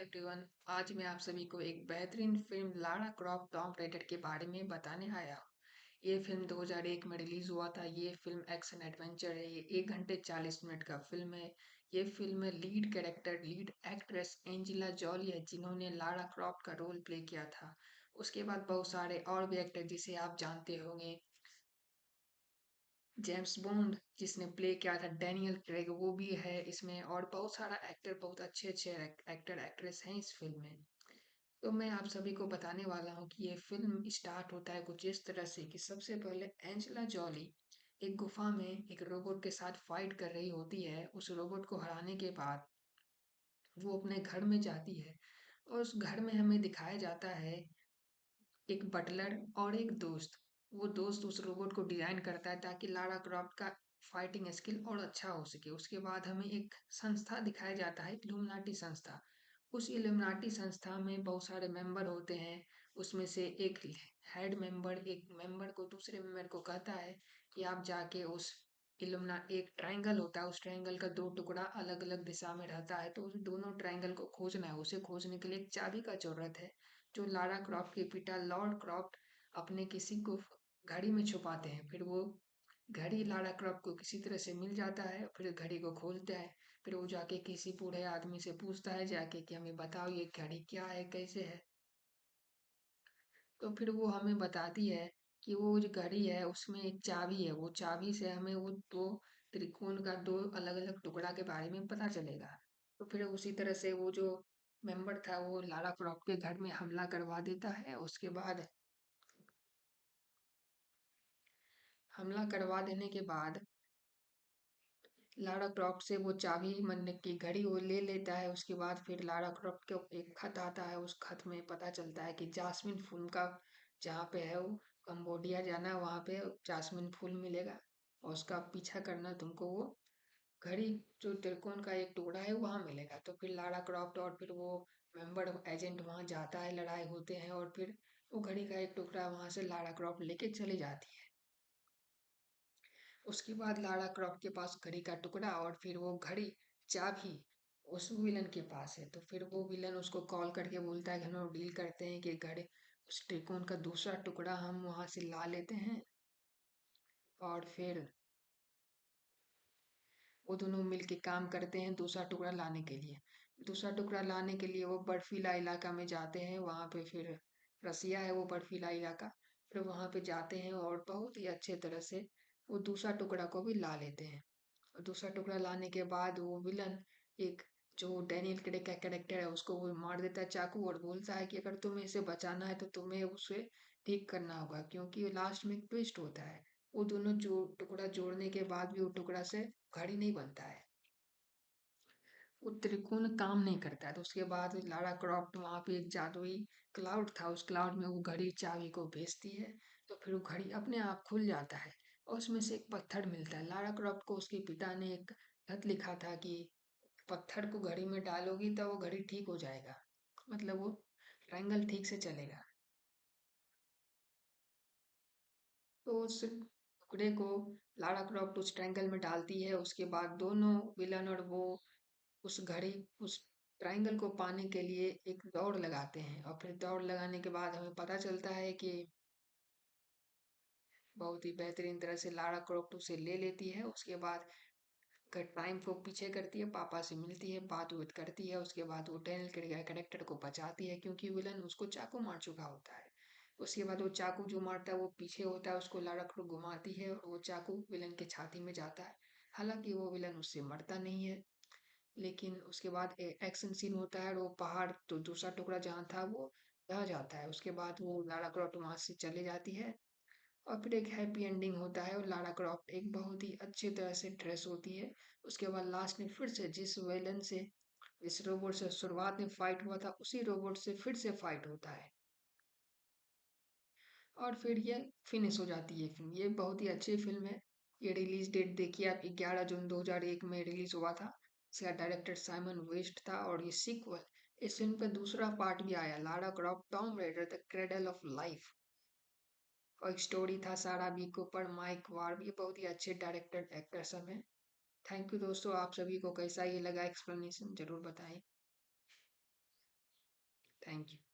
Everyone. आज मैं आप सभी को एक बेहतरीन film Lara Croft Tomb Raider के बारे में बताने आया हूँ। ये फिल्म 2001 में रिलीज हुआ था। ये फिल्म एक्शन एडवेंचर है। ये 1 घंटे 40 मिनट का फिल्म है। ये फिल्म में लीड एक्ट्रेस एंजेला जॉली है, जिन्होंने लारा क्रॉफ्ट का रोल प्ले किया था। उसके बाद बहुत सारे और भी एक्टर जिसे आप जानते होंगे। जेम्स बॉन्ड जिसने प्ले किया था डैनियल क्रेग, वो भी है इसमें। और बहुत सारा एक्टर, बहुत अच्छे अच्छे एक्टर एक्ट्रेस हैं इस फिल्म में। तो मैं आप सभी को बताने वाला हूँ कि ये फिल्म स्टार्ट होता है कुछ इस तरह से कि सबसे पहले एंजेला जॉली एक गुफा में एक रोबोट के साथ फाइट कर रही होती है। उस रोबोट को हराने के बाद वो अपने घर में जाती है, और उस घर में हमें दिखाया जाता है एक बटलर और एक दोस्त। वो दोस्त उस रोबोट को डिजाइन करता है ताकि लारा क्रॉफ्ट का फाइटिंग स्किल और अच्छा हो सके। उसके बाद हमें एक संस्था दिखाया जाता है, इल्यूमिनाटी संस्था। उस इल्यूमिनाटी संस्था में बहुत सारे मेंबर होते हैं। उसमें से एक हेड मेंबर एक मेंबर को, दूसरे मेंबर को कहता है कि आप जाके उस इल्यूमिना एक ट्रायंगल होता है, उस ट्रायंगल का दो टुकड़ा अलग अलग दिशा में रहता है, तो उस दोनों ट्रायंगल को खोजना है। उसे खोजने के लिए एक चाबी का जरूरत है, जो लारा क्रॉफ्ट के पिता लॉर्ड क्रॉफ्ट अपने किसी को घड़ी में छुपाते हैं। फिर वो घड़ी लारा क्रॉफ्ट को किसी तरह से मिल जाता है, फिर घड़ी को खोलता है। फिर वो जाके किसी बूढ़े आदमी से पूछता है जाके कि हमें बताओ ये घड़ी क्या है, कैसे है। तो फिर वो हमें बताती है कि वो जो घड़ी है उसमें एक चाबी है, वो चाबी से हमें वो दो त्रिकोण का दो अलग अलग टुकड़ा के बारे में पता चलेगा। तो फिर उसी तरह से वो जो मेंबर था वो लारा क्रॉफ्ट के घर में हमला करवा देता है। उसके बाद हमला करवा देने के बाद लारा क्रॉफ्ट से वो चाबी मन की घड़ी वो ले लेता है। उसके बाद फिर लारा क्रॉफ्ट को एक खत आता है। उस खत में पता चलता है कि जास्मिन फूल का जहाँ पे है वो कंबोडिया जाना है, वहाँ पे जास्मिन फूल मिलेगा और उसका पीछा करना तुमको। वो घड़ी जो त्रिकोण का एक टुकड़ा है वहाँ मिलेगा। तो फिर लारा क्रॉफ्ट और फिर वो मेंबर एजेंट वहाँ जाता है, लड़ाई होते हैं और फिर वो घड़ी का एक टुकड़ा वहाँ से लारा क्रॉफ्ट लेके चली जाती है। उसके बाद लारा क्रॉफ्ट के पास घड़ी का टुकड़ा और फिर वो घड़ी चाबी उस विलन के पास है। तो फिर वो विलन उसको कॉल करके बोलता है कि हम लोग डील करते हैं कि घड़ी उस त्रिकोण का दूसरा टुकड़ा हम वहां से ला लेते हैं, और फिर वो दोनों मिलके काम करते हैं दूसरा टुकड़ा लाने के लिए। दूसरा टुकड़ा लाने के लिए वो बर्फीला इलाका में जाते हैं। वहां पे फिर रसिया है वो बर्फीला इलाका। फिर वहां पे जाते हैं और बहुत ही अच्छे तरह से वो दूसरा टुकड़ा को भी ला लेते हैं। और दूसरा टुकड़ा लाने के बाद वो विलन एक जो डैनियल क्रेग का कैरेक्टर है उसको वो मार देता है चाकू, और बोलता है कि अगर तुम्हें इसे बचाना है तो तुम्हें उसे ठीक करना होगा, क्योंकि लास्ट में एक ट्विस्ट होता है। वो दोनों जो टुकड़ा जोड़ने के बाद भी वो टुकड़ा से घड़ी नहीं बनता है, वो त्रिकोण काम नहीं करता है। तो उसके बाद लारा क्रॉफ्ट वहां पे एक जादुई क्लाउड था, उस क्लाउड में वो घड़ी चाबी को भेजती है। तो फिर वो घड़ी अपने आप खुल जाता है और उसमें से एक पत्थर मिलता है। लारा क्रॉफ्ट को उसके पिता ने एक खत लिखा था कि पत्थर को घड़ी में डालोगी तो वो घड़ी ठीक हो जाएगा, मतलब वो ट्रायंगल ठीक से चलेगा। तो उस टुकड़े को लारा क्रॉफ्ट उस ट्रायंगल में डालती है। उसके बाद दोनों विलन और वो उस घड़ी उस ट्रायंगल को पाने के लिए एक दौड़ लगाते हैं, और फिर दौड़ लगाने के बाद हमें पता चलता है कि बहुत ही बेहतरीन तरह से लारा क्रॉफ्ट उसे ले लेती है। उसके बाद टाइम को पीछे करती है, पापा से मिलती है, बात उत करती है। उसके बाद वो डैनियल क्रेग कैरेक्टर को बचाती है, क्योंकि विलन उसको चाकू मार चुका होता है। उसके बाद वो चाकू जो मारता है वो पीछे होता है, उसको लारा क्रॉफ्ट घुमाती है और वो चाकू विलन के छाती में जाता है। हालांकि वो विलन उससे मरता नहीं है, लेकिन उसके बाद एक्शन सीन होता है और वो पहाड़ तो दूसरा टुकड़ा जहाँ था वो ढह जाता है। उसके बाद वो लारा क्रॉफ्ट वहां से चली जाती है और फिर एक हैप्पी एंडिंग होता है और लारा क्रॉफ्ट एक बहुत ही अच्छी तरह से ड्रेस होती है। उसके बाद लास्ट में फिर से जिस विलन से, जिस रोबोट से शुरुआत में फाइट हुआ था, उसी रोबोट से फिर से फाइट होता है और फिर ये फिनिश हो जाती है फिल्म। ये बहुत ही अच्छी फिल्म है। ये रिलीज डेट देखिए आप, 11 जून 2001 में रिलीज हुआ था। इसका डायरेक्टर साइमन वेस्ट था और ये सीक्वल, इस फिल्म पे दूसरा पार्ट भी आया, Lara Croft Tomb Raider the cradle of life. और एक स्टोरी था सारा बी कूपर, माइक वार्ब, ये बहुत ही अच्छे डायरेक्टर एक्टर सब हैं। थैंक यू दोस्तों, आप सभी को कैसा ये लगा एक्सप्लेनेशन जरूर बताएं। Thank you.